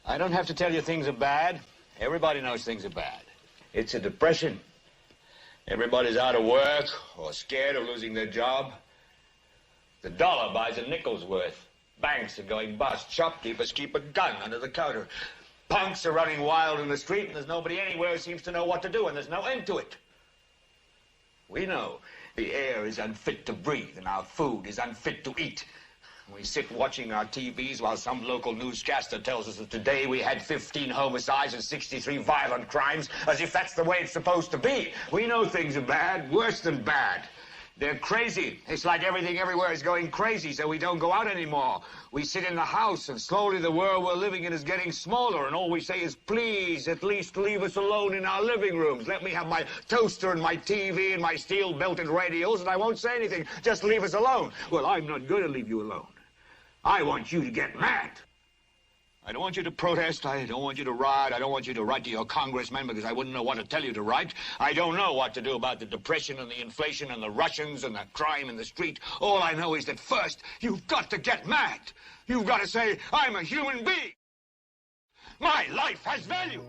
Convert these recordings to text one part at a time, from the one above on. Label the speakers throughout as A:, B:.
A: I don't have to tell you things are bad. Everybody knows things are bad. It's a depression. Everybody's out of work or scared of losing their job. The dollar buys a nickel's worth. Banks are going bust. Shopkeepers keep a gun under the counter. Punks are running wild in the street, and there's nobody anywhere who seems to know what to do, and there's no end to it. We know the air is unfit to breathe, and our food is unfit to eat. We sit watching our TVs while some local newscaster tells us that today we had 15 homicides and 63 violent crimes, as if that's the way it's supposed to be. We know things are bad, worse than bad. They're crazy. It's like everything everywhere is going crazy, so we don't go out anymore. We sit in the house, and slowly the world we're living in is getting smaller, and all we say is, please, at least leave us alone in our living rooms. Let me have my toaster and my TV and my steel-belted radios, and I won't say anything. Just leave us alone. Well, I'm not going to leave you alone. I want you to get mad. I don't want you to protest. I don't want you to riot. I don't want you to write to your congressman because I wouldn't know what to tell you to write. I don't know what to do about the depression and the inflation and the Russians and the crime in the street. All I know is that first, you've got to get mad. You've got to say, I'm a human being. My life has value.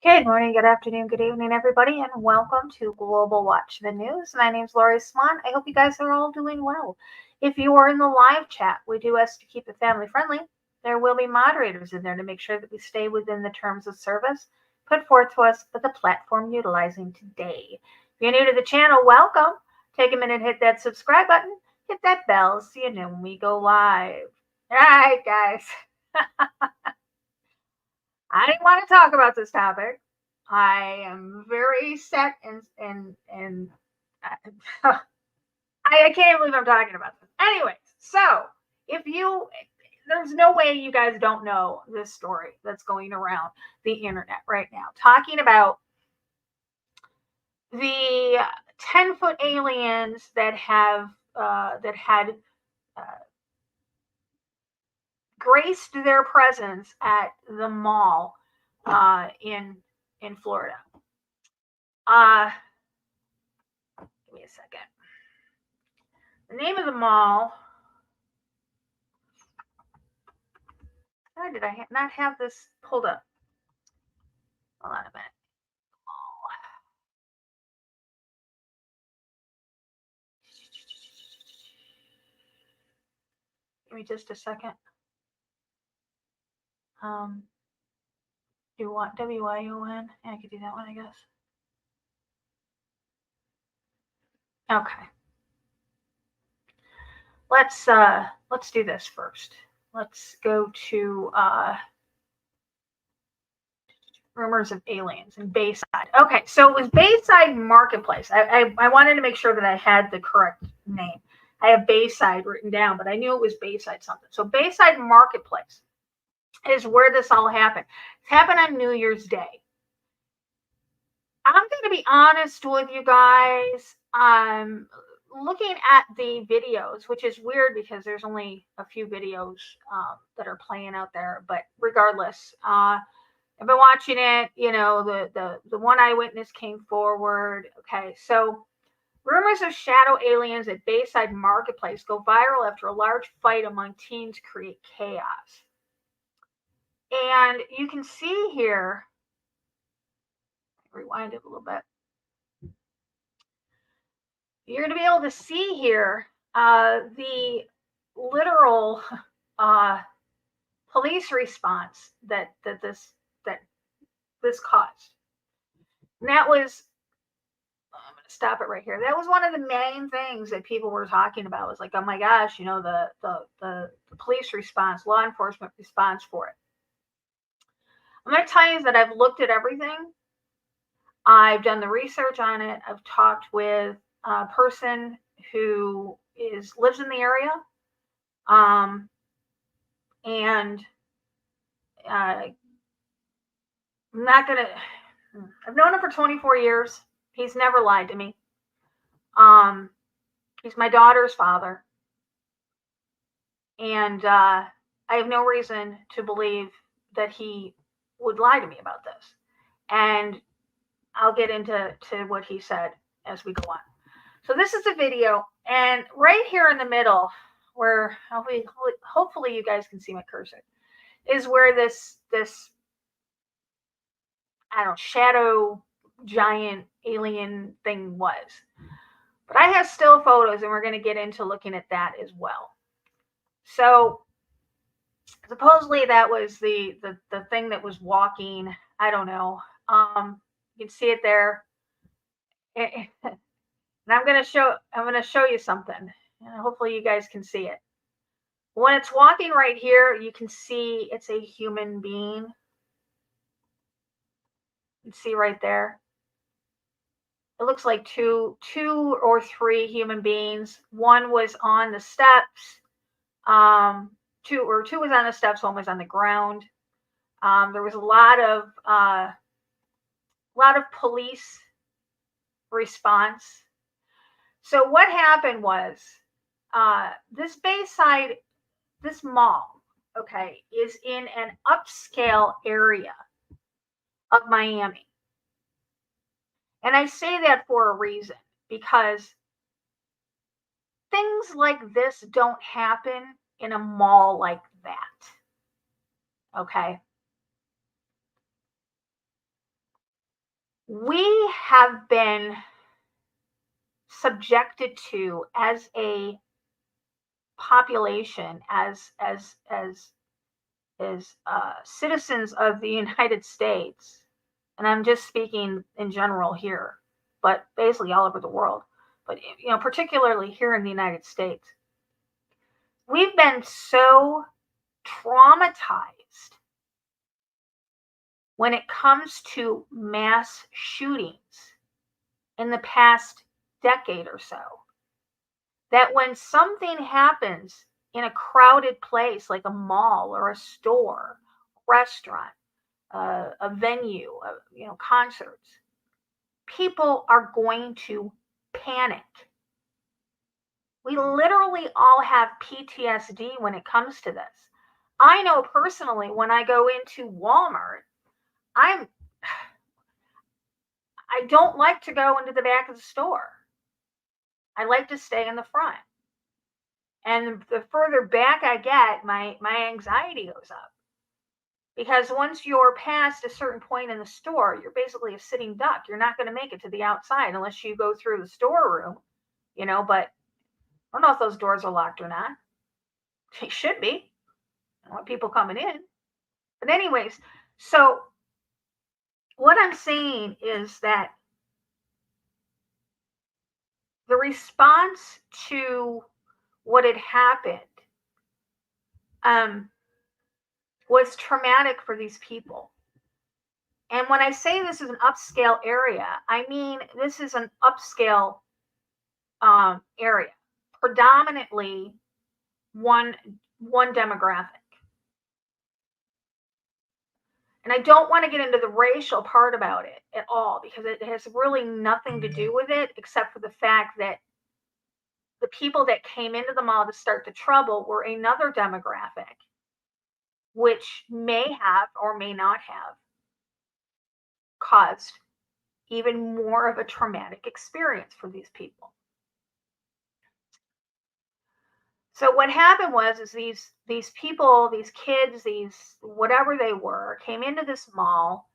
B: Good morning, good afternoon, good evening, everybody, and welcome to Global Watch the News. My name is Lori Swan. I hope you guys are all doing well. If you are in the live chat, we do ask to keep it family friendly. There will be moderators in there to make sure that we stay within the terms of service put forth to us by the platform utilizing today. If you're new to the channel, welcome. Take a minute, hit that subscribe button, hit that bell so you know when we go live. All right, guys. I didn't want to talk about this topic. I am very set and I can't believe I'm talking about this. Anyways, so there's no way you guys don't know this story that's going around the internet right now, talking about the 10-foot aliens that had graced their presence at the mall in Florida. Give me a second. The name of the mall. Why did I not have this pulled up? Hold on a minute. Give me just a second. Do you want WION? I could do that one, I guess. Okay. Let's do this first. Let's go to rumors of aliens in Bayside. Okay, so it was Bayside Marketplace. I wanted to make sure that I had the correct name. I have Bayside written down, but I knew it was Bayside something. So Bayside Marketplace is where this all happened. It happened on New Year's Day. I'm going to be honest with you guys. looking at the videos, which is weird because there's only a few videos that are playing out there. But regardless, I've been watching it. The one eyewitness came forward. Okay, so rumors of shadow aliens at Bayside Marketplace go viral after a large fight among teens create chaos. And you can see here, rewind it a little bit. You're going to be able to see here the literal police response that this caused. And that was, I'm going to stop it right here. That was one of the main things that people were talking about. It was like, oh my gosh, the police response, law enforcement response for it. I'm going to tell you that I've looked at everything. I've done the research on it. I've talked with a person who lives in the area. And I'm not going to, I've known him for 24 years. He's never lied to me. He's my daughter's father. And I have no reason to believe that he would lie to me about this. And I'll get into what he said as we go on. So this is a video, and right here in the middle, where hopefully you guys can see my cursor, is where this I don't know, shadow giant alien thing was. But I have still photos, and we're going to get into looking at that as well. So supposedly that was the thing that was walking. I don't know. You can see it there. And I'm going to show you something. And hopefully you guys can see it. When it's walking right here, you can see it's a human being. You can see right there. It looks like two or three human beings. One was on the steps. Two was on the steps. One was on the ground. There was a lot of police response. So what happened was, this Bayside, this mall, okay, is in an upscale area of Miami. And I say that for a reason, because things like this don't happen in a mall like that. Okay. We have been subjected to, as a population, as citizens of the United States, and I'm just speaking in general here, but basically all over the world, but particularly here in the United States, we've been so traumatized when it comes to mass shootings in the past decade or so, that when something happens in a crowded place like a mall or a store, restaurant, a venue, concerts, people are going to panic. We literally all have PTSD when it comes to this. I know personally, when I go into Walmart, I don't like to go into the back of the store. I like to stay in the front. And the further back I get, my anxiety goes up. Because once you're past a certain point in the store, you're basically a sitting duck. You're not going to make it to the outside unless you go through the storeroom, but I don't know if those doors are locked or not. They should be. I don't want people coming in. But anyways, so what I'm saying is that the response to what had happened was traumatic for these people. And when I say this is an upscale area, I mean this is an upscale area, predominantly one demographic. And I don't want to get into the racial part about it at all, because it has really nothing to do with it, except for the fact that the people that came into the mall to start the trouble were another demographic, which may have or may not have caused even more of a traumatic experience for these people. So what happened was these people, these kids, these whatever they were, came into this mall,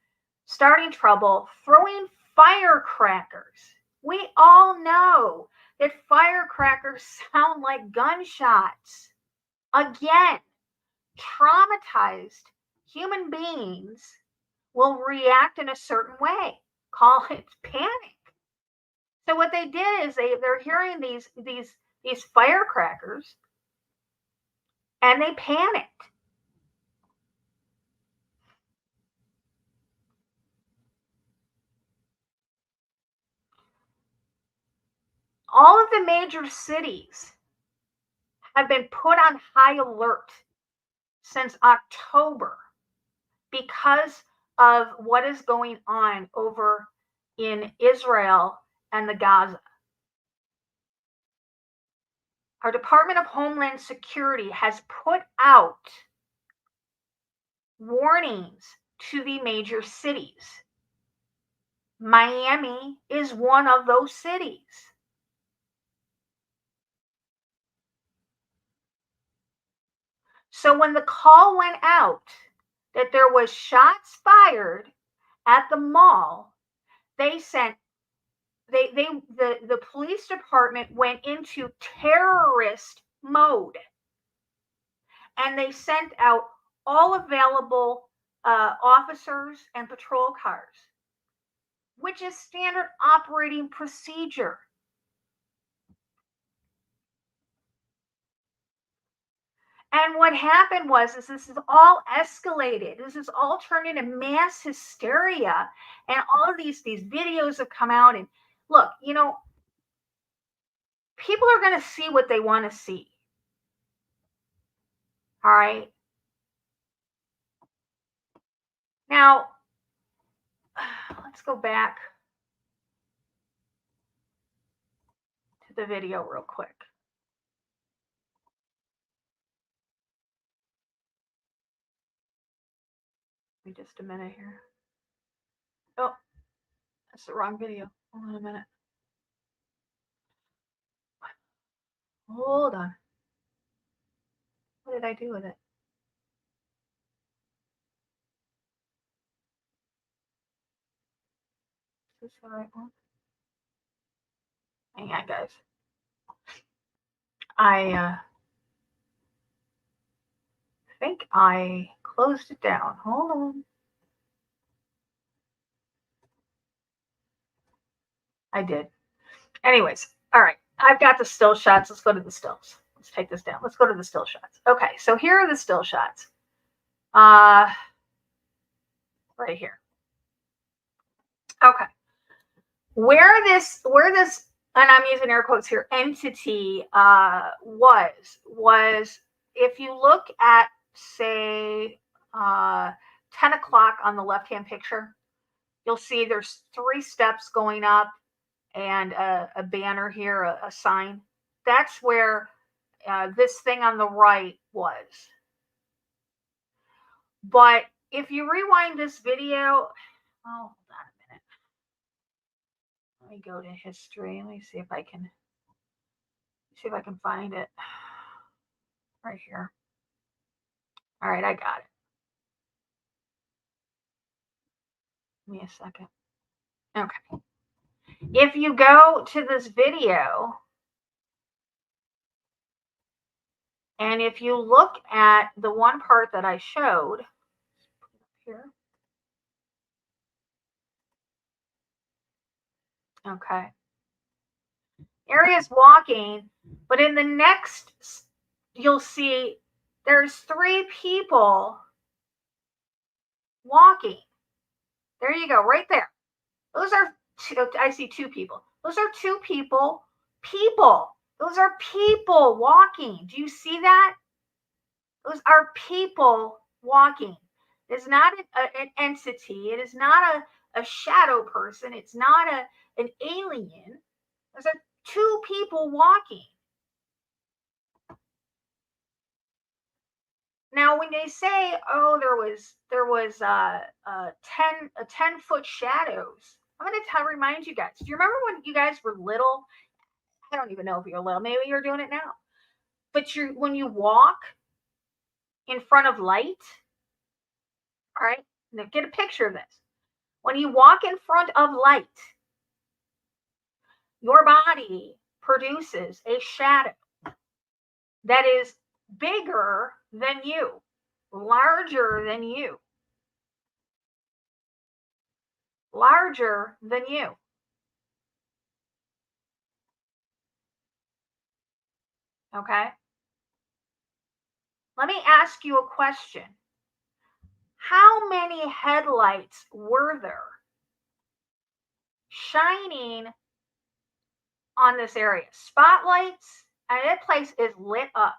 B: starting trouble, throwing firecrackers. We all know that firecrackers sound like gunshots. Again, traumatized human beings will react in a certain way. Call it panic. So what they did is they're hearing these firecrackers, and they panicked. All of the major cities have been put on high alert since October because of what is going on over in Israel and the Gaza. Our Department of Homeland Security has put out warnings to the major cities. Miami is one of those cities. So when the call went out that there was shots fired at the mall, they sent the police department went into terrorist mode, and they sent out all available officers and patrol cars, which is standard operating procedure. And what happened was this is all escalated. This is all turned into mass hysteria, and all of these videos have come out. And look, people are going to see what they want to see. All right. Now, let's go back to the video real quick. Give me just a minute here. Oh, that's the wrong video. Hold on a minute. Hold on. What did I do with it? Is this the right one? Hang on, guys. I think I closed it down. Hold on. I did. Anyways, all right. I've got the still shots. Let's go to the stills. Let's take this down. Let's go to the still shots. Okay, so here are the still shots. Right here. Okay. Where this, and I'm using air quotes here, entity was if you look at, say, 10 o'clock on the left-hand picture, you'll see there's 3 steps going up and a banner here, a sign. That's where this thing on the right was. But if you rewind this video, hold on a minute. Let me go to history. Let me see if I can find it right here. All right, I got it. Give me a second. Okay. If you go to this video, and if you look at the one part that I showed here. Okay. Aria's walking, but in the next, you'll see there's 3 people walking. There you go, right there. Those are I see 2 people. Those are 2 people. Those are people walking. Do you see that? Those are people walking. It's not an entity. It is not a shadow person. It's not an alien. There's two people walking. Now, when they say, "Oh, there was 10-foot shadows," I'm going to remind you guys. Do you remember when you guys were little? I don't even know if you're little. Maybe you're doing it now. But when you walk in front of light, all right. Now get a picture of this. When you walk in front of light, your body produces a shadow that is bigger than you, larger than you, larger than you. Okay? Let me ask you a question. How many headlights were there shining on this area? Spotlights, and that place is lit up.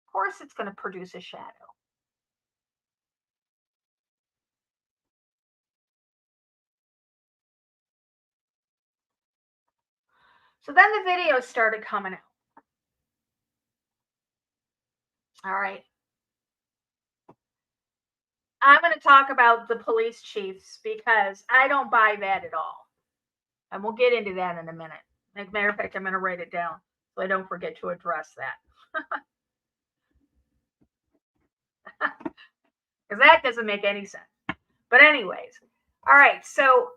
B: Of course, it's going to produce a shadow. So then the videos started coming out. All right. I'm going to talk about the police chiefs because I don't buy that at all. And we'll get into that in a minute. As a matter of fact, I'm going to write it down so I don't forget to address that. Because that doesn't make any sense. But anyways, all right. So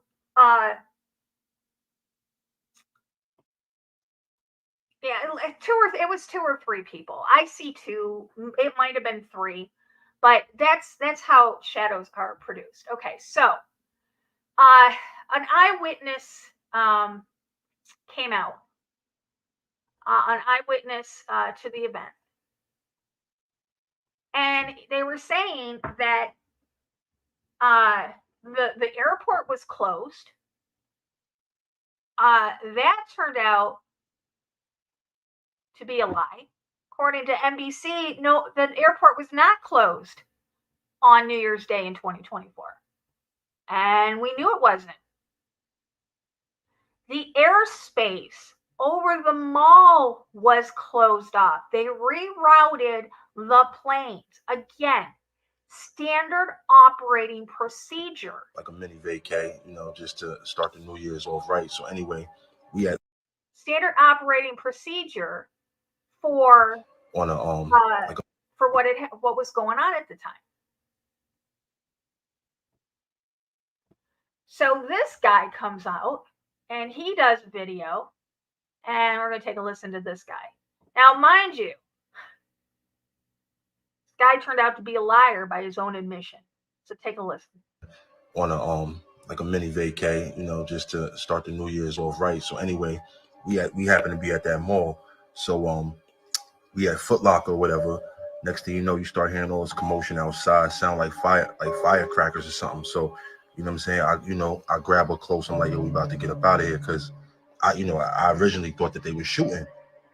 B: yeah, it was 2 or 3 people. I see 2. It might have been 3, but that's how shadows are produced. Okay, so an eyewitness came out. An eyewitness to the event, and they were saying that the airport was closed. That turned out to be a lie. According to NBC, no, the airport was not closed on New Year's Day in 2024. And we knew it wasn't. The airspace over the mall was closed off. They rerouted the planes. Again, standard operating procedure.
C: Like a mini vacay, just to start the New Year's off right. So anyway, we had
B: standard operating procedure for
C: on
B: for what was going on at the time. So this guy comes out and he does a video, and we're going to take a listen to this guy. Now, mind you, this guy turned out to be a liar by his own admission. So take a listen.
C: On a mini vacay, just to start the New Year's off right. So anyway, we happened to be at that mall. So we had Foot Locker or whatever. Next thing you know, you start hearing all this commotion outside, sound like firecrackers or something. So, you know what I'm saying? I grab her close. I'm like, yo, we about to get up out of here, because I originally thought that they were shooting. You know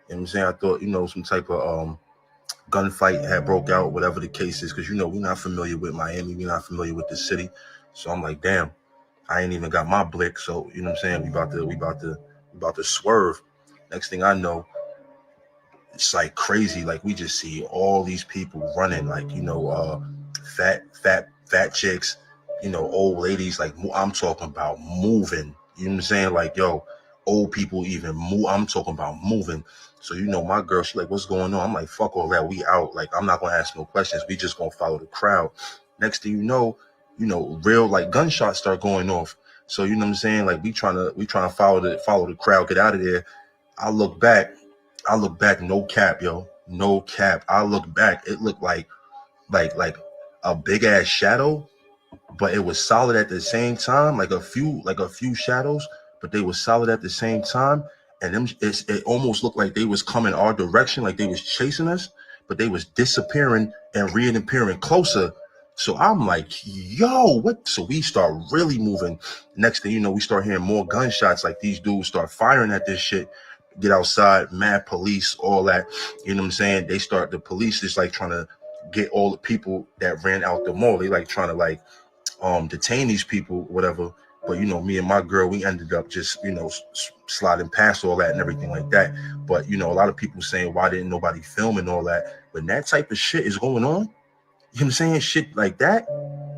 C: what I'm saying? I thought, some type of gunfight had broke out, whatever the case is, because we're not familiar with Miami, we're not familiar with the city. So I'm like, damn, I ain't even got my blick. So you know what I'm saying? We about to swerve. Next thing I know, it's like crazy. Like, we just see all these people running, like, fat chicks, old ladies. Like, I'm talking about moving. You know what I'm saying? Like, yo, old people even move. I'm talking about moving. So, my girl, she like, what's going on? I'm like, fuck all that. We out. Like, I'm not going to ask no questions. We just going to follow the crowd. Next thing you know, real like gunshots start going off. So, you know what I'm saying? Like, we trying to follow the crowd, get out of there. I look back, no cap, yo. No cap. I look back. It looked like a big ass shadow, but it was solid at the same time, like a few shadows, but they were solid at the same time. And it almost looked like they was coming our direction, like they was chasing us, but they was disappearing and reappearing closer. So I'm like, yo, what? So we start really moving. Next thing you know, we start hearing more gunshots. Like, these dudes start firing at this shit. Get outside, mad police, all that. You know what I'm saying? The police is like trying to get all the people that ran out the mall. They like trying to like detain these people, whatever. But you know, me and my girl, we ended up just, you know, sliding past all that and everything like that. But you know, a lot of people saying, why didn't nobody film and all that? When that type of shit is going on, you know what I'm saying? Shit like that,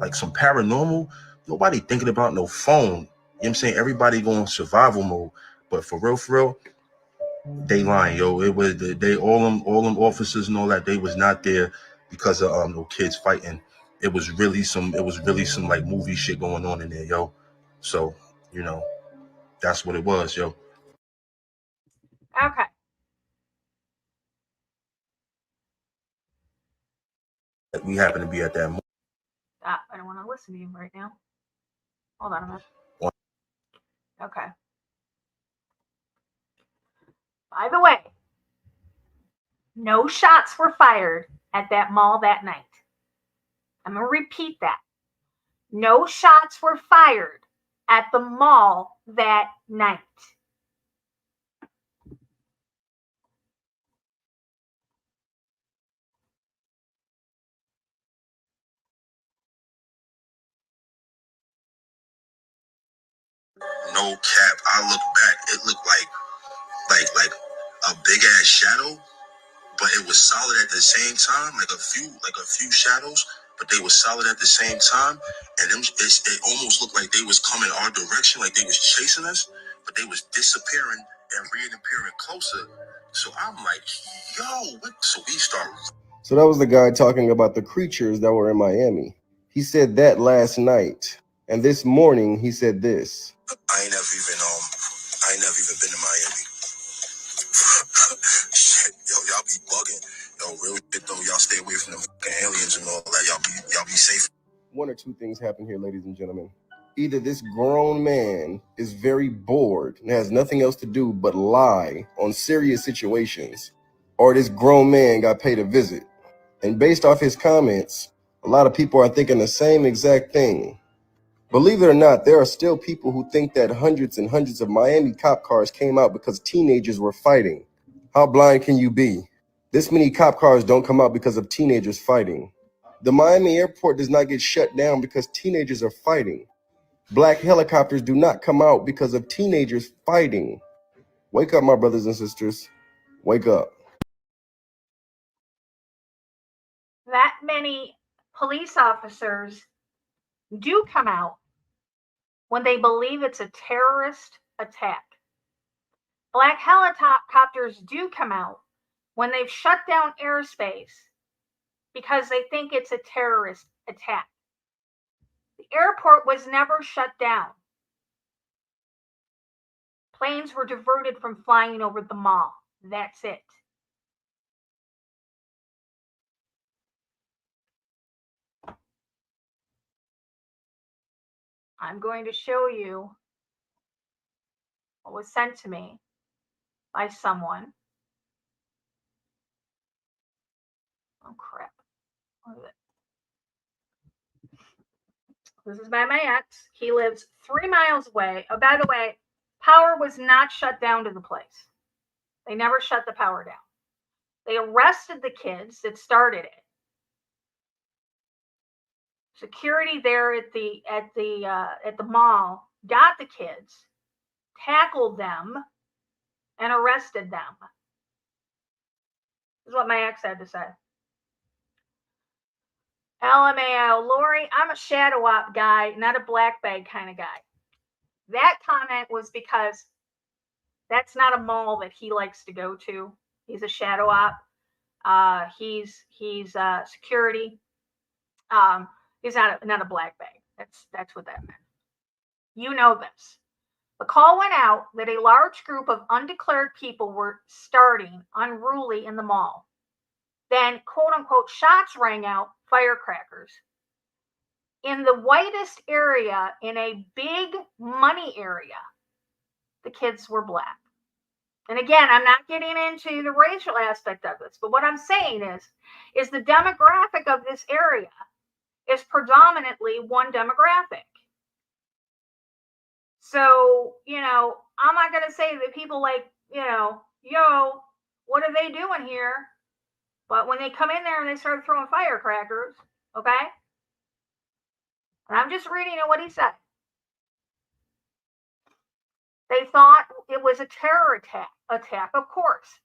C: like some paranormal, nobody thinking about no phone. You know what I'm saying? Everybody going survival mode. But for real, they lying, yo. It was they all them officers and all that. They was not there because of no kids fighting. It was really some like movie shit going on in there, yo. So you know, that's what it was, yo.
B: Okay.
C: We happen to be at that.
B: I don't want to listen to you right now. Hold on a minute. Okay. By the way, no shots were fired at that mall that night. I'm going to repeat that. No shots were fired at the mall that night.
C: No cap. I look back. It looked like a big ass shadow, but it was solid at the same time. Like a few shadows, but they were solid at the same time. And it almost looked like they was coming our direction, like they was chasing us, but they was disappearing and reappearing closer. So I'm like, yo, what? So we start.
D: So that was the guy talking about the creatures that were in Miami. He said that last night, and this morning he said this.
C: I ain't never even been to Miami. Shit, yo, y'all be bugging. Yo, real shit though, y'all stay away from the fucking aliens and all that. Y'all be safe.
D: One or two things happen here, ladies and gentlemen. Either this grown man is very bored and has nothing else to do but lie on serious situations, or this grown man got paid a visit. And based off his comments, a lot of people are thinking the same exact thing. Believe it or not, there are still people who think that hundreds and hundreds of Miami cop cars came out because teenagers were fighting. How blind can you be? This many cop cars don't come out because of teenagers fighting. The Miami airport does not get shut down because teenagers are fighting. Black helicopters do not come out because of teenagers fighting. Wake up, my brothers and sisters. Wake up.
B: That many police officers do come out when they believe it's a terrorist attack. Black helicopters do come out when they've shut down airspace because they think it's a terrorist attack. The airport was never shut down. Planes were diverted from flying over the mall. That's it. I'm going to show you what was sent to me by someone. Oh, crap. What is it? This is by my ex. He lives 3 miles away. Oh, by the way, power was not shut down to the place. They never shut the power down. They arrested the kids that started it. Security there at the mall got the kids, tackled them, and arrested them. This is what my ex had to say. LMAO, Lori, I'm a shadow op guy, not a black bag kind of guy. That comment was because that's not a mall that he likes to go to. He's a shadow op. He's security. He's not a black bag. That's what that meant. You know this. The call went out that a large group of undeclared people were starting unruly in the mall. Then, quote unquote, shots rang out, firecrackers. In the whitest area, in a big money area, the kids were black. And again, I'm not getting into the racial aspect of this, but what I'm saying is the demographic of this area is predominantly one demographic. So, I'm not going to say that people like, yo, what are they doing here? But when they come in there and they start throwing firecrackers, okay? And I'm just reading what he said. They thought it was a terror attack, of course.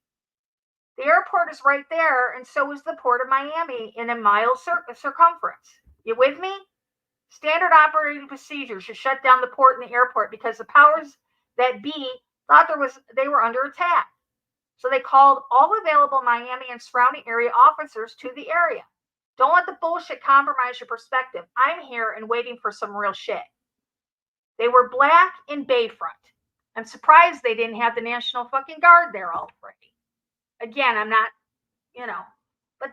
B: The airport is right there, and so is the port of Miami in a mile circumference. You with me? Standard operating procedures to shut down the port and the airport because the powers that be thought they were under attack. So they called all available Miami and surrounding area officers to the area. Don't let the bullshit compromise your perspective. I'm here and waiting for some real shit. They were black in Bayfront. I'm surprised they didn't have the National fucking Guard there already. Again, I'm not, but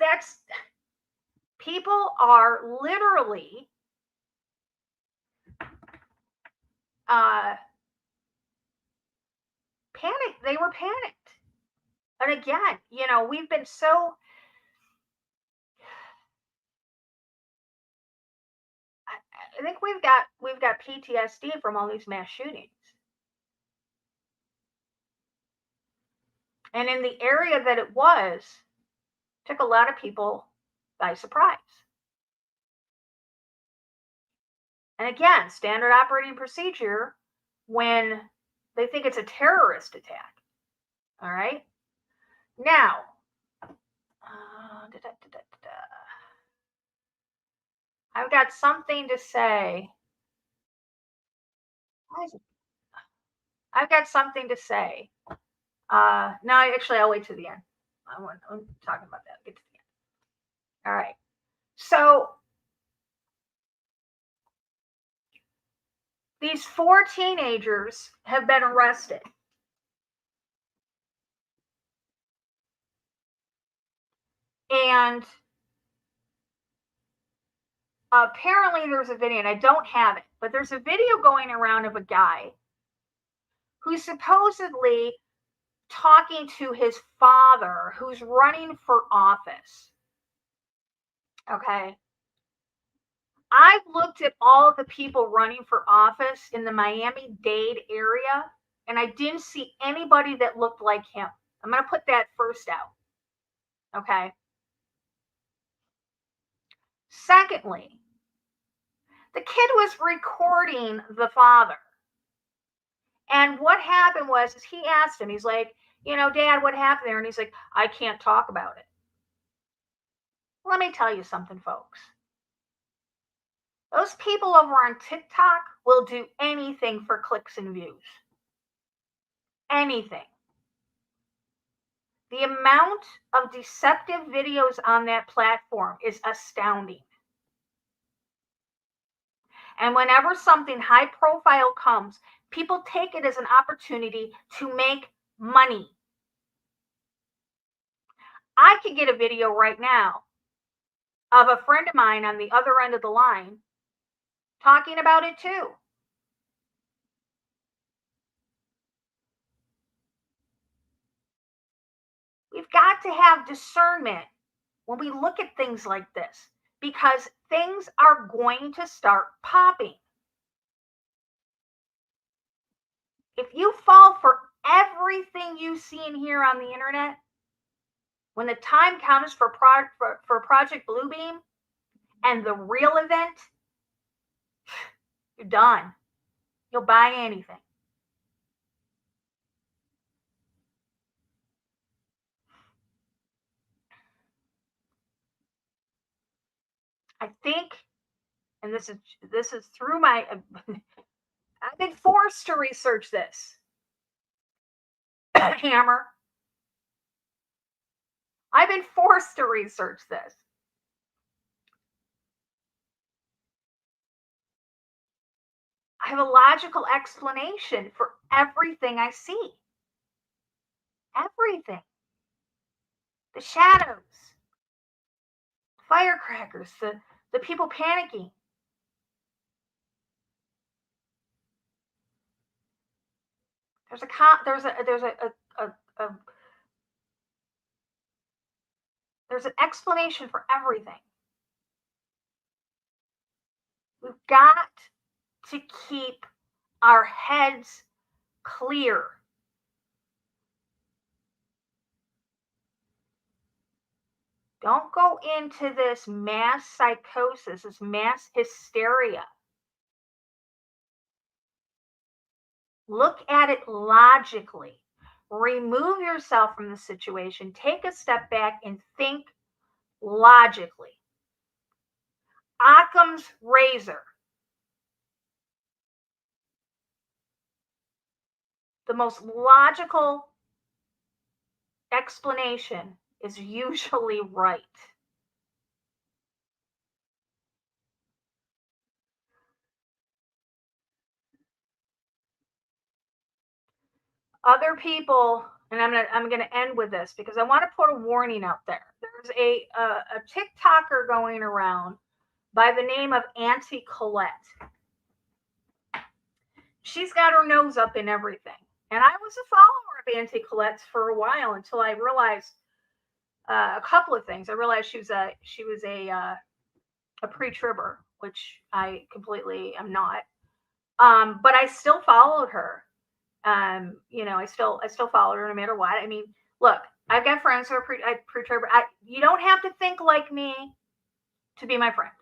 B: people are literally panicked. They were panicked. And again, we've been so, I think we've got PTSD from all these mass shootings. And in the area that it took a lot of people by surprise. And again, standard operating procedure when they think it's a terrorist attack. All right. Now, I've got something to say. No, actually, I'll wait to the end. I'm talking about that. Get to the end. All right. So these 4 teenagers have been arrested. And apparently there's a video, and I don't have it, but there's a video going around of a guy who's supposedly talking to his father who's running for office. Okay. I've looked at all of the people running for office in the Miami-Dade area, and I didn't see anybody that looked like him. I'm going to put that first out. Okay. Secondly, the kid was recording the father. And what happened was he asked him, he's like, Dad, what happened there? And he's like, I can't talk about it. Let me tell you something, folks. Those people over on TikTok will do anything for clicks and views. Anything. The amount of deceptive videos on that platform is astounding. And whenever something high profile comes, people take it as an opportunity to make money. I could get a video right now of a friend of mine on the other end of the line talking about it too. We've got to have discernment when we look at things like this, because things are going to start popping. If you fall for everything you see and hear on the internet, when the time comes for Project Bluebeam and the real event, you're done. You'll buy anything. I think, and this is through my, I've been forced to research this. Hammer. I've been forced to research this. I have a logical explanation for everything I see. Everything. The shadows, firecrackers, the people panicking. There's an explanation for everything. We've got to keep our heads clear. Don't go into this mass psychosis, this mass hysteria. Look at it logically. Remove yourself from the situation. Take a step back and think logically. Occam's razor. The most logical explanation is usually right. Other people, and I'm gonna end with this because I want to put a warning out there. There's a TikToker going around by the name of Auntie Colette. She's got her nose up in everything, and I was a follower of Auntie Colette's for a while until I realized a couple of things. I realized she was a pre-tribber, which I completely am not. But I still followed her. I still followed her no matter what. I mean, look, I've got friends who are pre-tribber. You don't have to think like me to be my friend.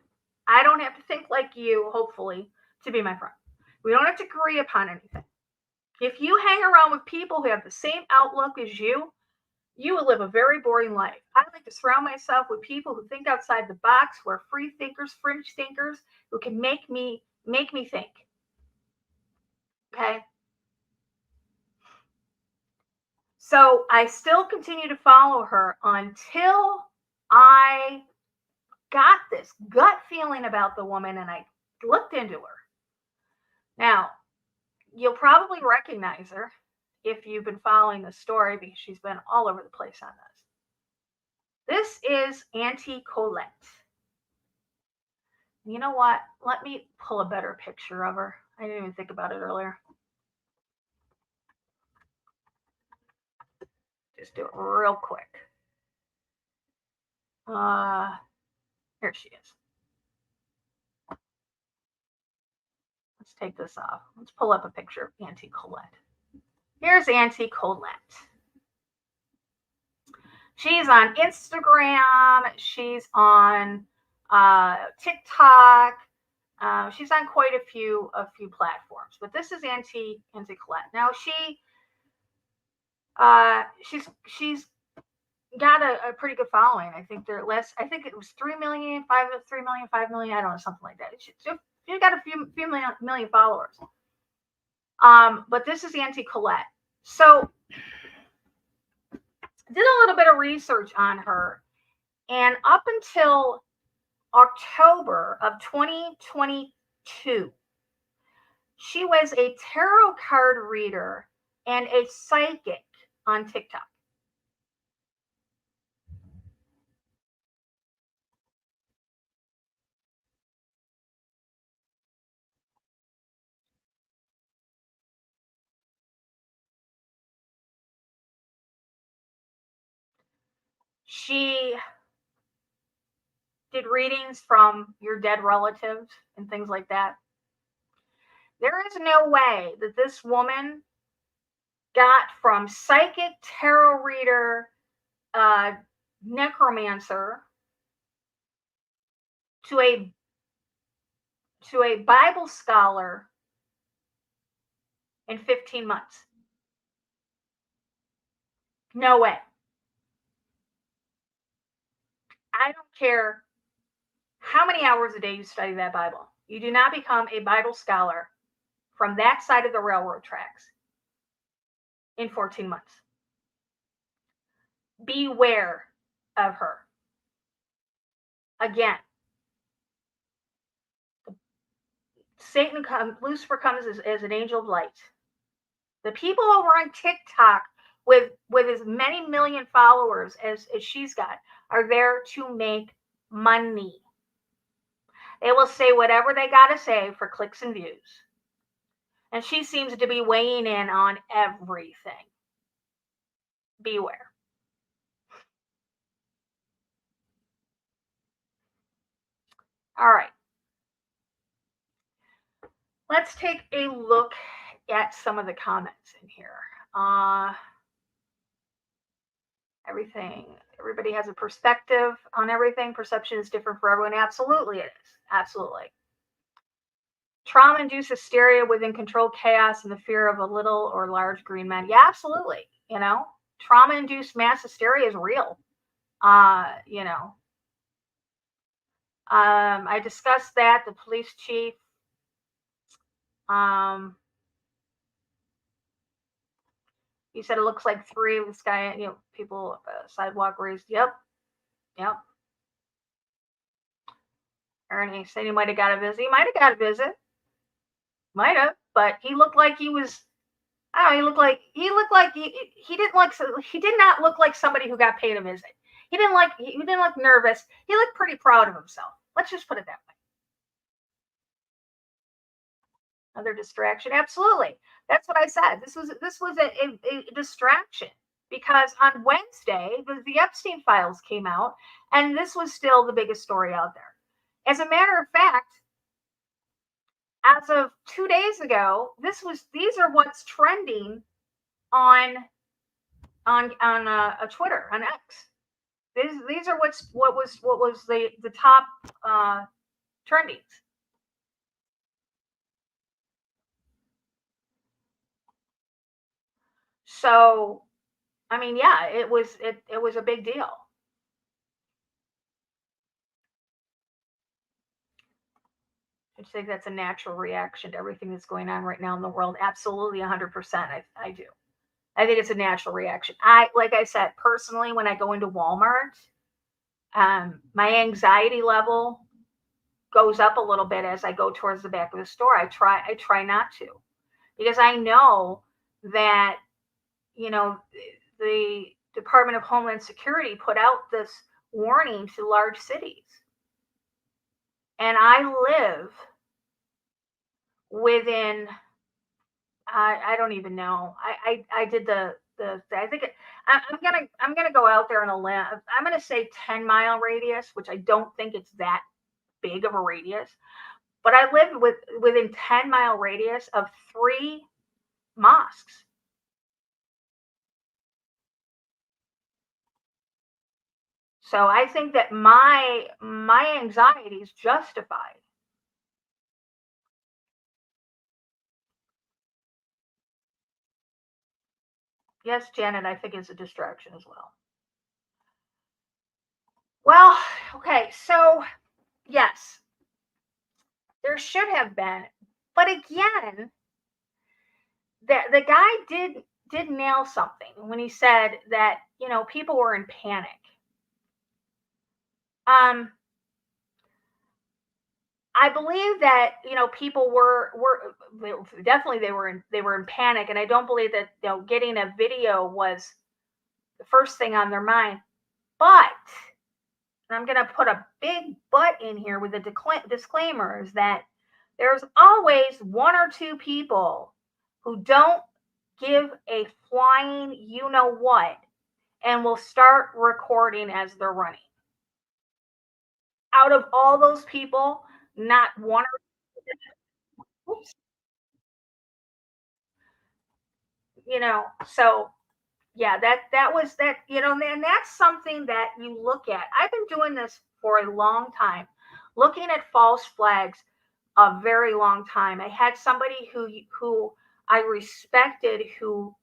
B: I don't have to think like you, hopefully, to be my friend. We don't have to agree upon anything. If you hang around with people who have the same outlook as you will live a very boring life. I like to surround myself with people who think outside the box, who are free thinkers, fringe thinkers, who can make me think. Okay? So I still continue to follow her until I got this gut feeling about the woman and I looked into her. Now, you'll probably recognize her if you've been following the story because she's been all over the place on this. This is Auntie Colette. You know what? Let me pull a better picture of her. I didn't even think about it earlier. Just do it real quick. Here she is. Let's take this off. Let's pull up a picture of Auntie Colette. Here's Auntie Colette. She's on Instagram. She's on TikTok. She's on quite a few platforms. But this is Auntie Colette. Now she's got a pretty good following. I think I think it was 3 million, 5 million, I don't know, something like that. She's got a few million followers. But this is Auntie Colette. So did a little bit of research on her, and up until October of 2022, she was a tarot card reader and a psychic on TikTok. She did readings from your dead relatives and things like that. There is no way that this woman got from psychic, tarot reader, necromancer to a Bible scholar in 15 months. No way. I don't care how many hours a day you study that Bible. You do not become a Bible scholar from that side of the railroad tracks in 14 months. Beware of her. Again, Lucifer comes as an angel of light. The people over on TikTok with as many million followers as she's got are there to make money. They will say whatever they got to say for clicks and views. And she seems to be weighing in on everything. Beware. All right. Let's take a look at some of the comments in here. Everybody has a perspective on everything. Perception is different for everyone. Absolutely, it is. Absolutely. Trauma-induced hysteria within controlled chaos and the fear of a little or large green man. Yeah, absolutely. Trauma-induced mass hysteria is real. I discussed that. The police chief. He said it looks like 3 of this guy, people, sidewalk raised. Yep. Ernie said he might have got a visit. He might have got a visit. Might have, but he looked like he was. I don't know. He did not look like somebody who got paid a visit. He didn't look nervous. He looked pretty proud of himself. Let's just put it that way. Another distraction. Absolutely. That's what I said. This was a distraction because on Wednesday, the Epstein files came out, and this was still the biggest story out there. As a matter of fact, as of 2 days ago, these are what's trending on Twitter, on X. These are what was the top trendings. So, I mean, yeah, it was a big deal. I think that's a natural reaction to everything that's going on right now in the world. Absolutely, 100%. I do. I think it's a natural reaction. Like I said, personally, when I go into Walmart, my anxiety level goes up a little bit as I go towards the back of the store. I try not to, because I know that, the Department of Homeland Security put out this warning to large cities. And I live within, I don't even know. I did I think I'm gonna go out there on a limb. I'm gonna say 10-mile radius, which I don't think it's that big of a radius, but I live within 10-mile radius of 3 mosques. So I think that my anxiety is justified. Yes, Janet, I think it's a distraction as well. Well, okay, so yes, there should have been, but again, the guy did nail something when he said that people were in panic. I believe that people were definitely they were in panic, and I don't believe that getting a video was the first thing on their mind. But, and I'm going to put a big but in here with the disclaimer, is that there's always 1 or 2 people who don't give a flying you-know-what and will start recording as they're running. Out of all those people, not 1 or 2. So yeah, that was that, and that's something that you look at. I've been doing this for a long time, looking at false flags a very long time. I had somebody who I respected who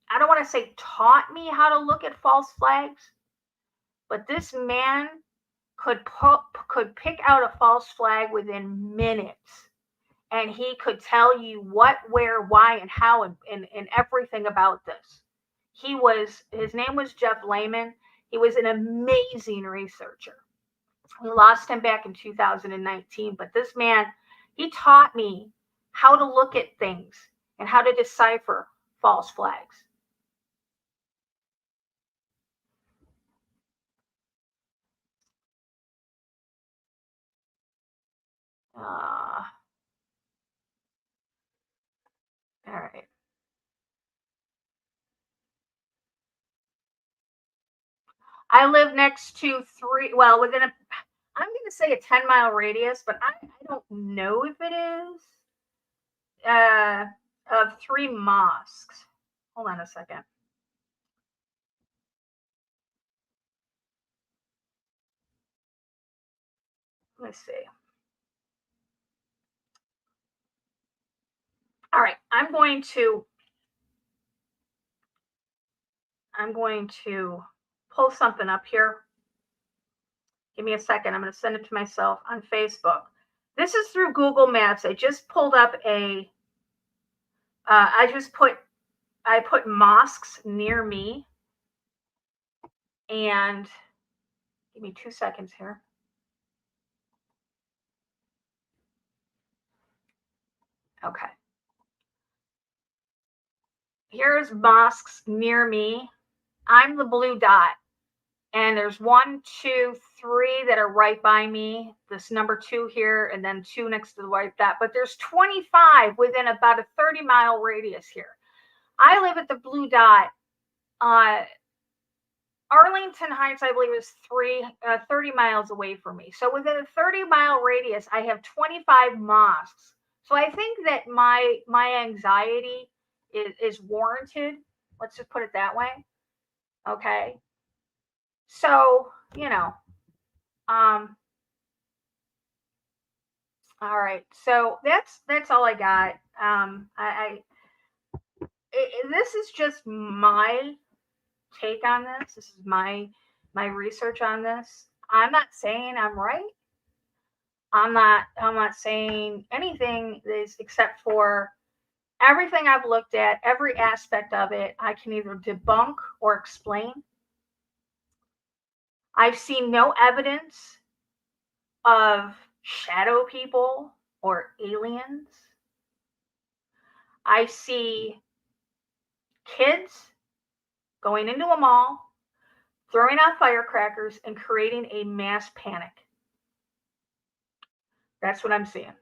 B: I don't want to say taught me how to look at false flags, but this man could pick out a false flag within minutes, and he could tell you what, where, why, and how, and everything about this. His name was Jeff Lehman. He was an amazing researcher. We lost him back in 2019, but this man, he taught me how to look at things and how to decipher false flags. All right. I live next to 3, well, I'm going to say a 10-mile radius, but I don't know if it is, of 3 mosques. Hold on a second. Let me see. All right, I'm going to pull something up here. Give me a second. I'm going to send it to myself on Facebook. This is through Google Maps. I just pulled up I put mosques near me, and give me 2 seconds here. Okay. Here's mosques near me. I'm the blue dot. And there's 1, 2, 3 that are right by me. This number 2 here, and then 2 next to the white dot. But there's 25 within about a 30-mile radius here. I live at the blue dot. Arlington Heights, I believe, is 30 miles away from me. So within a 30-mile radius, I have 25 mosques. So I think that my anxiety is warranted. Let's just put it that way. Okay. So, all right. So that's all I got. This is just my take on this. This is my research on this. I'm not saying I'm right. I'm not saying anything except for everything I've looked at, every aspect of it, I can either debunk or explain. I've seen no evidence of shadow people or aliens. I see kids going into a mall, throwing out firecrackers, and creating a mass panic. That's what I'm seeing.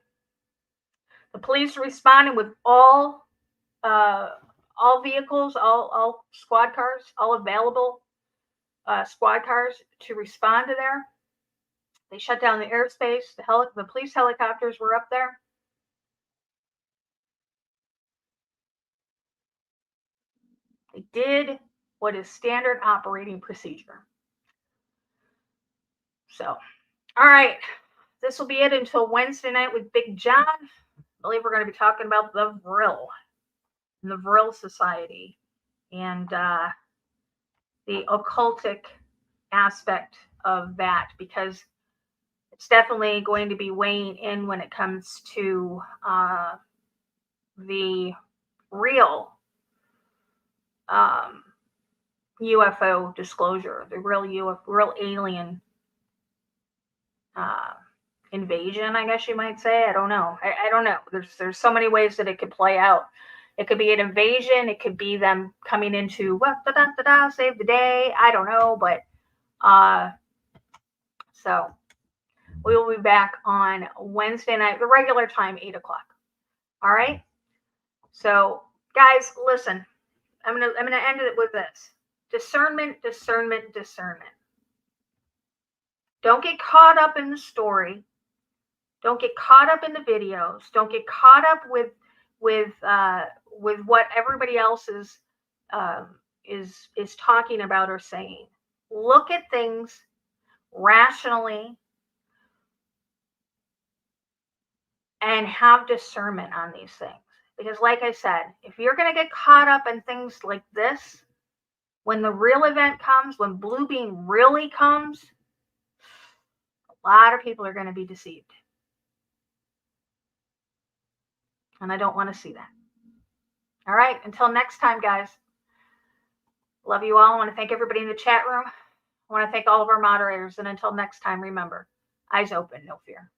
B: The police responded with all vehicles, all squad cars, all available squad cars to respond to there. They shut down the airspace. The police helicopters were up there. They did what is standard operating procedure. So, all right. This will be it until Wednesday night with Big John. I believe we're going to be talking about the Vril Society, and the occultic aspect of that, because it's definitely going to be weighing in when it comes to the real UFO disclosure, the real alien invasion, I guess you might say. I don't know. I don't know. There's so many ways that it could play out. It could be an invasion. It could be them coming into save the day. I don't know, but so we will be back on Wednesday night, the regular time, 8 o'clock. All right. So, guys, listen. I'm gonna end it with this: discernment, discernment, discernment. Don't get caught up in the story. Don't get caught up in the videos. Don't get caught up with what everybody else is talking about or saying. Look at things rationally and have discernment on these things. Because like I said, if you're going to get caught up in things like this, when the real event comes, when Blue Beam really comes, a lot of people are going to be deceived. And I don't want to see that. All right. Until next time, guys. Love you all. I want to thank everybody in the chat room. I want to thank all of our moderators. And until next time, remember, eyes open, no fear.